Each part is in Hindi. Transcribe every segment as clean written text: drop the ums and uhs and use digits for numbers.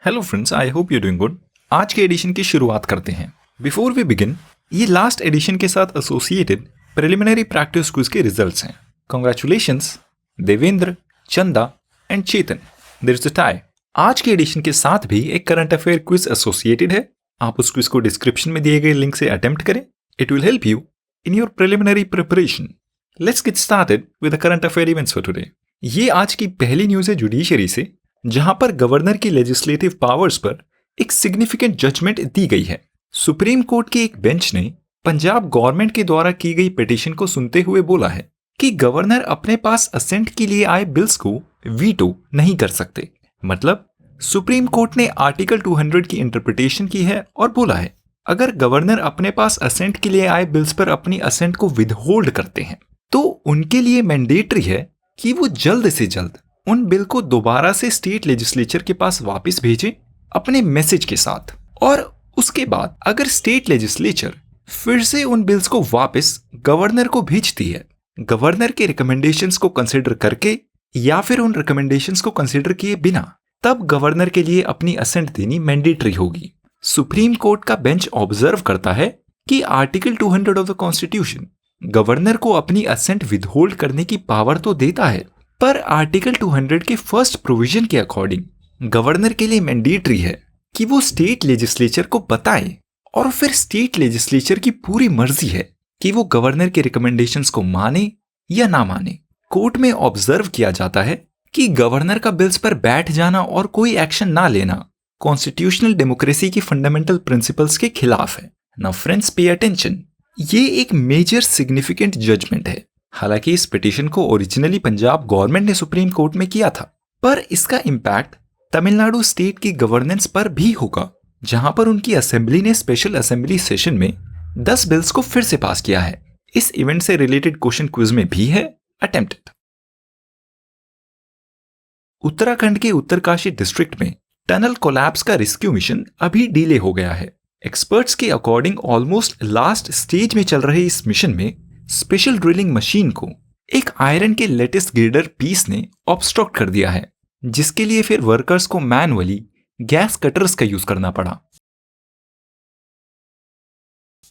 Hello friends, I hope you doing good. आज के एडिशन की शुरुआत करते हैं। बिफोर वी बिगिन, ये लास्ट एडिशन के साथ एसोसिएटेड प्रिलिमिनरी प्रैक्टिस क्विज के रिजल्ट्स हैं। Congratulations Devendra, Chanda and Chetan. There is a tie. आज के एडिशन के साथ भी एक करंट अफेयर क्विज एसोसिएटेड है। आप उस क्विज को डिस्क्रिप्शन में दिए गए लिंक से अटेम्प्ट करें। It will help you in your preliminary preparation. Let's get started with the current affair events for today. ये आज की पहली न्यूज है जुडिशरी से, जहां पर गवर्नर की लेजिस्लेटिव पावर्स पर एक सिग्निफिकेंट जजमेंट दी गई है। सुप्रीम कोर्ट के एक बेंच ने पंजाब गवर्नमेंट के द्वारा की गई पिटीशन को सुनते हुए बोला है कि गवर्नर अपने पास असेंट के लिए आए बिल्स को वीटो नहीं कर सकते। मतलब सुप्रीम कोर्ट ने आर्टिकल 200 की इंटरप्रिटेशन की है और बोला है अगर गवर्नर अपने पास असेंट के लिए आए बिल्स पर अपनी असेंट को विदहोल्ड करते हैं तो उनके लिए मैंडेटरी है कि वो जल्द से जल्द उन बिल को दोबारा से स्टेट लेजिस्लेचर के पास वापस भेजें अपने मैसेज के साथ। और उसके बाद अगर स्टेट लेजिस्लेचर फिर से उन बिल्स को वापस गवर्नर को भेजती है, गवर्नर के रिकमेंडेशंस को कंसिडर करके या फिर उन रिकमेंडेशंस को कंसिडर किए बिना, तब गवर्नर के लिए अपनी असेंट देनी मैंडेटरी होगी। सुप्रीम कोर्ट का बेंच ऑब्जर्व करता है कि article 200 of the constitution governor को अपनी असेंट विदहोल्ड करने की पावर तो देता है, पर आर्टिकल 200 के फर्स्ट प्रोविजन के अकॉर्डिंग गवर्नर के लिए मैंडेटरी है कि वो स्टेट लेजिस्लेचर को बताए, और फिर स्टेट लेजिस्लेचर की पूरी मर्जी है कि वो गवर्नर के रिकमेंडेशंस को माने या ना माने। कोर्ट में ऑब्जर्व किया जाता है कि गवर्नर का बिल्स पर बैठ जाना और कोई एक्शन ना लेना कॉन्स्टिट्यूशनल डेमोक्रेसी की फंडामेंटल प्रिंसिपल्स के खिलाफ है। नाउ फ्रेंड्स, पे अटेंशन, ये एक मेजर सिग्निफिकेंट जजमेंट है। हालांकि इस पिटीशन को ओरिजिनली पंजाब गवर्नमेंट ने सुप्रीम कोर्ट में किया था, पर इसका इम्पैक्ट तमिलनाडु स्टेट की गवर्नेंस पर भी होगा, जहां पर उनकी असेंबली ने स्पेशल असेंबली सेशन में 10 बिल्स को फिर से पास किया है। इस इवेंट से रिलेटेड क्वेश्चन क्विज में भी है अटेम्प्टेड। उत्तराखंड के उत्तरकाशी डिस्ट्रिक्ट में टनल कोलैप्स का रेस्क्यू मिशन अभी डिले हो गया है। एक्सपर्ट्स के अकॉर्डिंग ऑलमोस्ट लास्ट स्टेज में चल रहे इस मिशन में स्पेशल ड्रिलिंग मशीन को एक आयरन के लेटेस्ट ग्रेडर पीस ने ऑब्स्ट्रक्ट कर दिया है, जिसके लिए फिर वर्कर्स को मैनुअली गैस कटर्स का यूज करना पड़ा।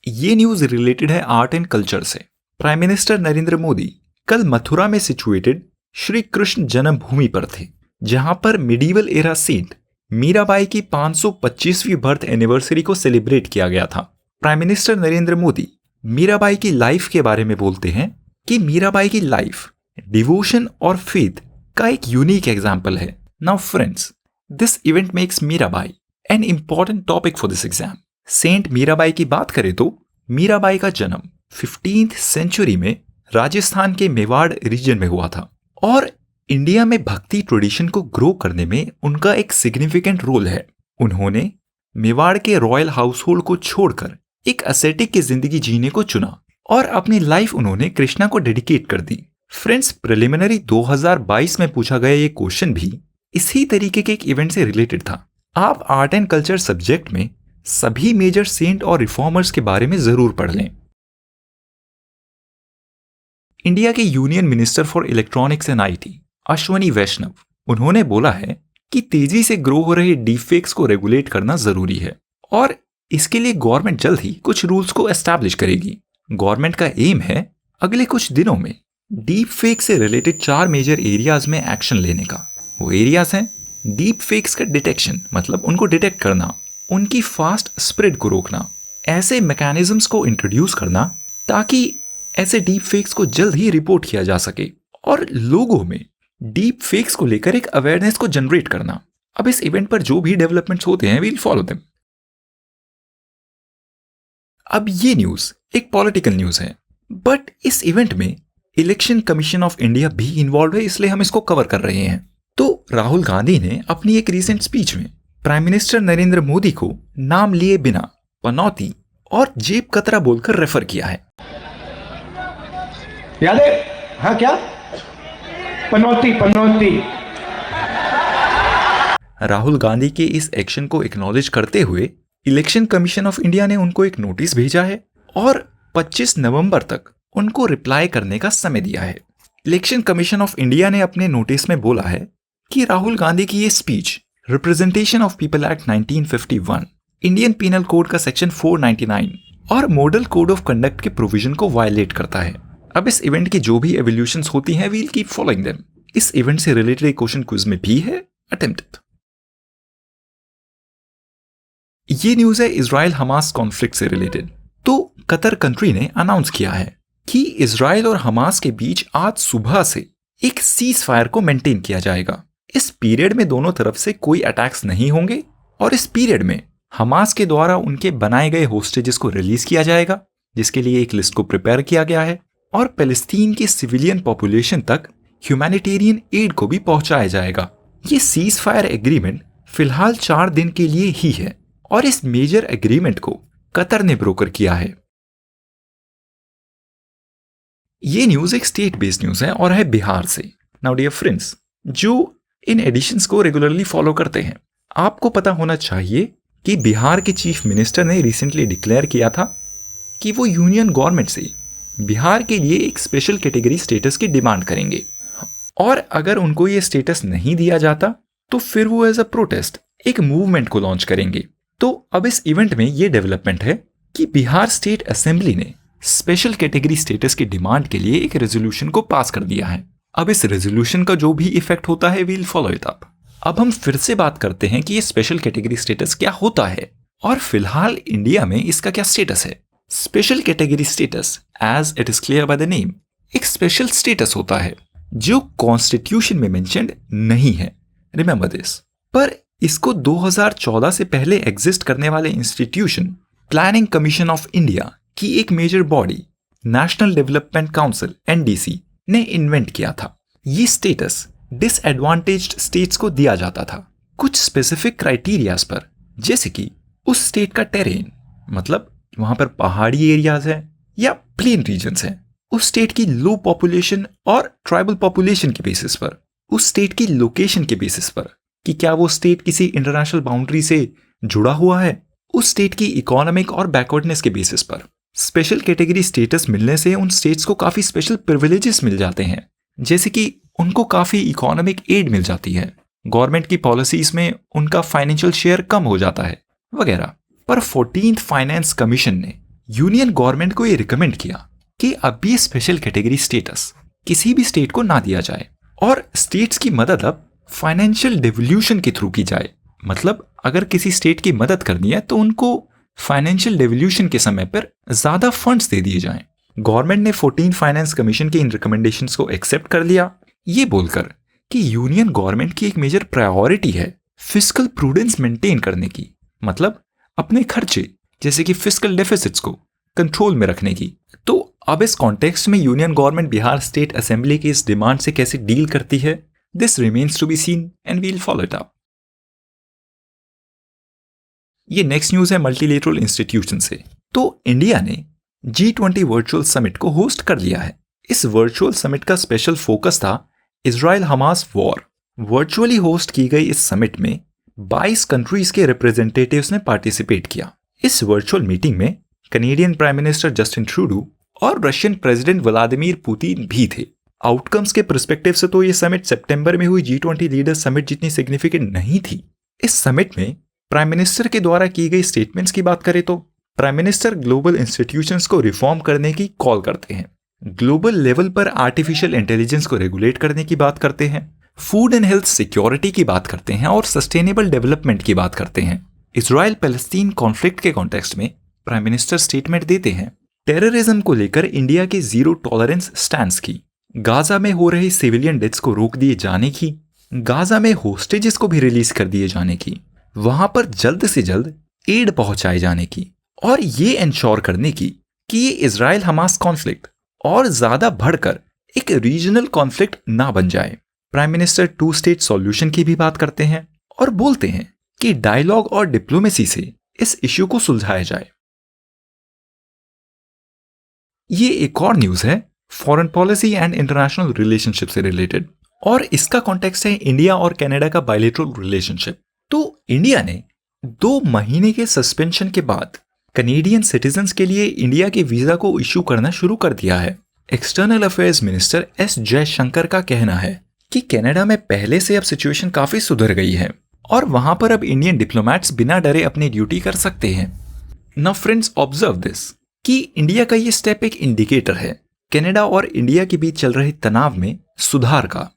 ये न्यूज रिलेटेड है आर्ट एंड कल्चर से। प्राइम मिनिस्टर नरेंद्र मोदी कल मथुरा में सिचुएटेड श्री कृष्ण जन्मभूमि पर थे, जहां पर मिडीवल एरा सेंट मीराबाई की 525वीं बर्थ एनिवर्सरी को सेलिब्रेट किया गया था। प्राइम मिनिस्टर नरेंद्र मोदी मीराबाई की लाइफ के बारे में बोलते हैं कि मीराबाई की लाइफ डिवोशन और फेथ का एक यूनिक एग्जाम्पल है। Now friends, this event makes Mirabai an important topic for this exam. Saint Mirabai की बात करें तो मीराबाई का जन्म 15th सेंचुरी में राजस्थान के मेवाड़ रीजन में हुआ था, और इंडिया में भक्ति ट्रेडिशन को ग्रो करने में उनका एक सिग्निफिकेंट रोल है। उन्होंने मेवाड़ के रॉयल हाउसहोल्ड को छोड़कर एक एसेटिक की जिंदगी जीने को चुना और अपनी लाइफ उन्होंने कृष्णा को डेडिकेट कर दी। फ्रेंड्स, प्रिलिमिनरी 2022 में पूछा गया ये क्वेश्चन भी इसी तरीके के एक इवेंट से रिलेटेड था। आप आर्ट एंड कल्चर सब्जेक्ट में सभी मेजर सेंट और रिफॉर्मर्स के बारे में जरूर पढ़ लें। इंडिया के union minister for electronics and IT Ashwini Vaishnaw, उन्होंने बोला है कि तेजी से ग्रो हो रहे डीपफेक्स को रेगुलेट करना जरूरी है, और इसके लिए गवर्नमेंट जल्द ही कुछ रूल्स को एस्टैब्लिश करेगी। गवर्नमेंट का एम है अगले कुछ दिनों में डीप फेक से रिलेटेड 4 मेजर एरियाज में एक्शन लेने का। वो एरियाज हैं डीप फेक्स का डिटेक्शन, मतलब उनको डिटेक्ट करना, उनकी फास्ट स्प्रेड को रोकना, ऐसे मैकेनिज्म्स को इंट्रोड्यूस करना ताकि ऐसे डीप फेक्स को जल्द ही रिपोर्ट किया जा सके, और लोगों में डीप फेक्स को लेकर एक अवेयरनेस को जनरेट करना। अब इस इवेंट पर जो भी डेवलपमेंट्स होते हैं, वील फॉलो देम। अब ये न्यूज एक पॉलिटिकल न्यूज है, बट इस इवेंट में इलेक्शन कमीशन ऑफ इंडिया भी इन्वॉल्व है, इसलिए हम इसको कवर कर रहे हैं। तो राहुल गांधी ने अपनी एक रीसेंट स्पीच में प्राइम मिनिस्टर नरेंद्र मोदी को नाम लिए बिना पनौती और जेब कतरा बोलकर रेफर किया है। याद है? हाँ, क्या पनौती पनौती। राहुल गांधी के इस एक्शन को एक्नॉलेज करते हुए इलेक्शन कमीशन ऑफ इंडिया ने उनको एक नोटिस भेजा है और 25 नवंबर तक उनको रिप्लाई करने का समय दिया है। इलेक्शन कमीशन ऑफ इंडिया ने अपने नोटिस में बोला है कि राहुल गांधी की ये speech representation of people act 1951, Indian penal code का सेक्शन 499 और मॉडल कोड ऑफ कंडक्ट के प्रोविजन को वायलेट करता है। अब इस इवेंट की जो भी एवोल्यूशंस होती हैं, वील कीप फॉलोइंग देम। इस इवेंट से रिलेटेड एक क्वेश्चन क्विज में भी है, अटेम्प्ट इट। ये न्यूज है इजराइल हमास कॉन्फ्लिक्ट से रिलेटेड। तो कतर कंट्री ने अनाउंस किया है कि इजराइल और हमास के बीच आज सुबह से एक सीज फायर को मेंटेन किया जाएगा। इस पीरियड में दोनों तरफ से कोई अटैक्स नहीं होंगे और इस पीरियड में हमास के द्वारा उनके बनाए गए होस्टेजेस को रिलीज किया जाएगा, जिसके लिए एक लिस्ट को प्रिपेयर किया गया है, और पैलेस्टीन की सिविलियन पॉपुलेशन तक ह्यूमैनिटेरियन एड को भी पहुंचाया जाएगा। ये सीज फायर एग्रीमेंट फिलहाल 4 दिन के लिए ही है और इस मेजर एग्रीमेंट को कतर ने ब्रोकर किया है। ये न्यूज एक स्टेट बेस्ड न्यूज है और है बिहार से। नाउ डियर फ्रेंड्स, जो इन एडिशंस को रेगुलरली फॉलो करते हैं, आपको पता होना चाहिए कि बिहार के चीफ मिनिस्टर ने रिसेंटली डिक्लेयर किया था कि वो यूनियन गवर्नमेंट से बिहार के लिए एक स्पेशल कैटेगरी स्टेटस की डिमांड करेंगे, और अगर उनको ये स्टेटस नहीं दिया जाता तो फिर वो एज अ प्रोटेस्ट एक मूवमेंट को लॉन्च करेंगे। तो अब इस इवेंट में ये डेवलपमेंट है कि बिहार स्टेट असेंबली ने स्पेशल कैटेगरी स्टेटस की डिमांड के लिए एक रेजोल्यूशन को पास कर दिया है। अब इस रेजोल्यूशन का जो भी इफेक्ट होता है, वील फॉलो इट अप। अब हम फिर से बात करते हैं कि ये स्पेशल कैटेगरी स्टेटस क्या होता है और फिलहाल इंडिया में इसका क्या स्टेटस है। Special category status, as it is clear by the name, एक स्पेशल स्टेटस होता है जो कॉन्स्टिट्यूशन में मेंशन्ड नहीं है, रिमेंबर दिस। पर इसको 2014 से पहले एग्जिस्ट करने वाले institution planning commission of India की एक major body national development council (NDC) ने इन्वेंट किया था। ये स्टेटस डिसएडवांटेज्ड स्टेट्स को दिया जाता था कुछ स्पेसिफिक क्राइटेरियाज पर, जैसे कि उस स्टेट का टेरेन, मतलब वहां पर पहाड़ी एरियाज है या प्लेन रीजन्स हैं, उस स्टेट की लो पॉपुलेशन और ट्राइबल पॉपुलेशन के बेसिस पर, उस स्टेट की लोकेशन के बेसिस पर कि क्या वो स्टेट किसी इंटरनेशनल बाउंड्री से जुड़ा हुआ है, उस स्टेट की इकोनॉमिक और बैकवर्डनेस के बेसिस पर। स्पेशल कैटेगरी स्टेटस मिलने से उन स्टेट्स को काफी स्पेशल प्रिविलेजेस मिल जाते हैं, जैसे कि उनको काफी इकोनॉमिक एड मिल जाती है, गवर्नमेंट की पॉलिसीज में उनका फाइनेंशियल शेयर कम हो जाता है वगैरह। पर 14th फाइनेंस कमीशन ने यूनियन गवर्नमेंट को ये रिकमेंड किया कि अब ये स्पेशल कैटेगरी स्टेटस किसी भी स्टेट को ना दिया जाए और स्टेट्स की मदद अब फाइनेंशियल डेवल्यूशन के थ्रू की जाए। मतलब अगर किसी स्टेट की मदद करनी है तो उनको फाइनेंशियल डेवल्यूशन के समय पर ज्यादा फंड्स दे दिए जाएं। गवर्नमेंट ने 14th फाइनेंस कमीशन के इन रिकमेंडेशंस को एक्सेप्ट कर लिया, ये बोलकर कि यूनियन गवर्नमेंट की एक मेजर प्रायोरिटी है फिस्कल प्रूडेंस मेंटेन करने की, मतलब अपने खर्चे जैसे कि फिस्कल डेफिसिट्स को कंट्रोल में रखने की। तो अब इस कॉन्टेक्स्ट में union government Bihar state assembly की इस डिमांड से कैसे डील करती है, this remains to be seen and we'll follow it up. ये नेक्स्ट न्यूज है मल्टीलेटरल इंस्टीट्यूशन से। तो इंडिया ने G20 वर्चुअल समिट को होस्ट कर लिया है। इस वर्चुअल समिट का स्पेशल फोकस था Israel Hamas war. Virtually host की गई इस समिट में 22 कंट्रीज के रिप्रेजेंटेटिव्स ने पार्टिसिपेट किया। इस वर्चुअल मीटिंग में Canadian prime minister Justin Trudeau और रशियन प्रेसिडेंट व्लादिमीर पुतिन भी थे। आउटकम्स के पर्सपेक्टिव से तो ये समिट सितंबर में हुई G20 लीडर समिट जितनी सिग्निफिकेंट नहीं थी। इस समिट में प्राइम मिनिस्टर के द्वारा की गई स्टेटमेंट्स की बात करें तो प्राइम मिनिस्टर ग्लोबल इंस्टीट्यूशंस को रिफॉर्म करने की कॉल करते हैं, ग्लोबल लेवल पर आर्टिफिशियल इंटेलिजेंस को रेगुलेट करने की बात करते हैं, फूड एंड हेल्थ सिक्योरिटी की बात करते हैं और सस्टेनेबल डेवलपमेंट की बात करते हैं। इजराइल पैलेस्टीन कॉन्फ्लिक्ट के कॉन्टेक्स्ट में प्राइम मिनिस्टर स्टेटमेंट देते हैं टेररिज्म को लेकर इंडिया के जीरो टॉलरेंस स्टैंस की, गाजा में हो रही सिविलियन डेथ्स को रोक दिए जाने की, गाजा में होस्टेजेस को भी रिलीज कर दिए जाने की, वहां पर जल्द से जल्द एड पहुंचाए जाने की, और ये इंश्योर करने की कि ये इजराइल हमास कॉन्फ्लिक्ट और ज्यादा बढ़कर एक रीजनल कॉन्फ्लिक्ट ना बन जाए। प्राइम मिनिस्टर 2 स्टेट सॉल्यूशन की भी बात करते हैं और बोलते हैं कि डायलॉग और डिप्लोमेसी से इस इश्यू को सुलझाया जाए। ये एक और न्यूज है foreign policy and international relationship से रिलेटेड, और इसका कॉन्टेक्स्ट है इंडिया और कनाडा का बायलैटरल रिलेशनशिप। तो इंडिया ने 2 महीने के सस्पेंशन के बाद कनेडियन सिटीजन्स के लिए इंडिया के वीजा को इश्यू करना शुरू कर दिया है। External affairs minister S. Jaishankar का कहना है कि कनाडा में पहले से अब सिचुएशन काफी सुधर गई है और वहां पर अब इंडियन डिप्लोमेट्स बिना डरे अपनी ड्यूटी कर सकते हैं। नाउ फ्रेंड्स, ऑब्जर्व दिस कि इंडिया का ये स्टेप एक इंडिकेटर है कनाडा और इंडिया के बीच चल रहे तनाव में सुधार का।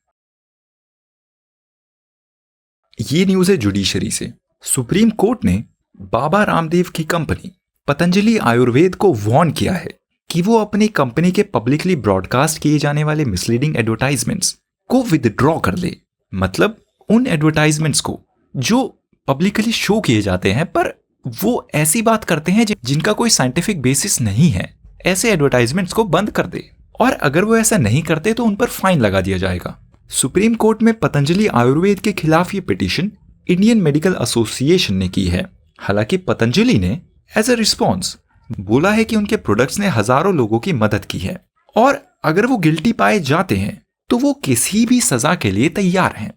ये न्यूज है जुडिशरी से। सुप्रीम कोर्ट ने बाबा रामदेव की कंपनी पतंजलि आयुर्वेद को वार्न किया है कि वो अपनी कंपनी के पब्लिकली ब्रॉडकास्ट किए जाने वाले मिसलीडिंग एडवर्टाइजमेंट्स को विदड्रॉ कर ले। मतलब उन एडवर्टाइजमेंट्स को जो पब्लिकली शो किए जाते हैं पर वो ऐसी बात करते हैं जिनका कोई साइंटिफिक बेसिस नहीं है, ऐसे एडवर्टाइजमेंट्स को बंद कर दे। और अगर वो ऐसा नहीं करते तो उन पर फाइन लगा दिया जाएगा। सुप्रीम कोर्ट में पतंजलि आयुर्वेद के खिलाफ ये पिटीशन इंडियन मेडिकल एसोसिएशन ने की है। हालांकि पतंजलि ने एज अ रिस्पॉन्स बोला है कि उनके प्रोडक्ट्स ने हजारों लोगों की मदद की है और अगर वो गिल्टी पाए जाते हैं तो वो किसी भी सजा के लिए तैयार हैं।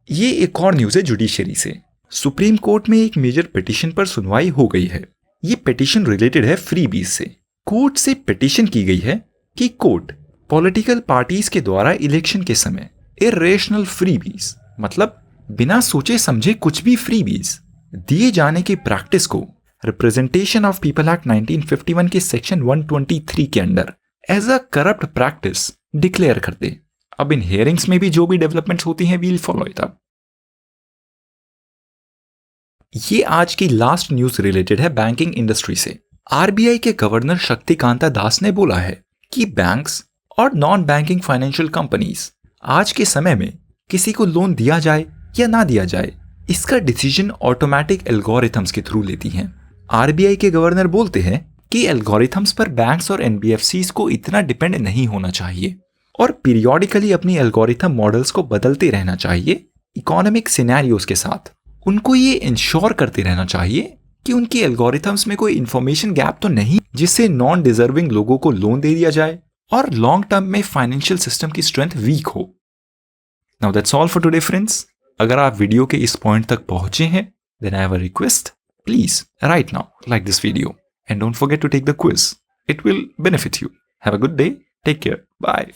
ये एक और न्यूज है जुडिशरी से। सुप्रीम कोर्ट में एक मेजर पिटीशन पर सुनवाई हो गई है। ये पिटीशन रिलेटेड है फ्रीबीज से। कोर्ट से पिटीशन की गई है कि कोर्ट पॉलिटिकल पार्टीज के द्वारा इलेक्शन के समय इरेशनल फ्रीबीज, मतलब बिना सोचे समझे कुछ भी फ्रीबीज दिए जाने की प्रैक्टिस को रिप्रेजेंटेशन ऑफ पीपल एक्ट 1951 के सेक्शन 123 के under as a corrupt practice declare कर दे। अब इन हियरिंग्स में भी जो भी डेवलपमेंट्स होती हैं वील फॉलो इट अप। ये आज की लास्ट न्यूज रिलेटेड है बैंकिंग इंडस्ट्री से। आरबीआई के गवर्नर शक्तिकांता दास ने बोला है कि बैंक्स और नॉन बैंकिंग फाइनेंशियल कंपनीज आज के समय में किसी को लोन दिया जाए या ना दिया जाए, इसका डिसीजन ऑटोमेटिक एल्गोरिथम्स के थ्रू लेती हैं। आरबीआई के गवर्नर बोलते हैं कि एल्गोरिथम्स पर बैंक्स और एनबीएफसीज को इतना डिपेंड नहीं होना चाहिए और पीरियोडिकली अपनी एल्गोरिथम मॉडल्स को बदलते रहना चाहिए इकोनॉमिक सिनेरियोज के साथ। उनको ये इंश्योर करते रहना चाहिए कि उनकी एल्गोरिथम्स में कोई इंफॉर्मेशन गैप तो नहीं जिससे नॉन डिजर्विंग लोगों को लोन दे दिया जाए और लॉन्ग टर्म में फाइनेंशियल सिस्टम की स्ट्रेंथ वीक हो। Now that's all for today friends. अगर आप वीडियो के इस पॉइंट तक पहुंचे हैं then I have a request, please right now like this video and don't forget to take the quiz. It will benefit you. Have a good day, take care, bye.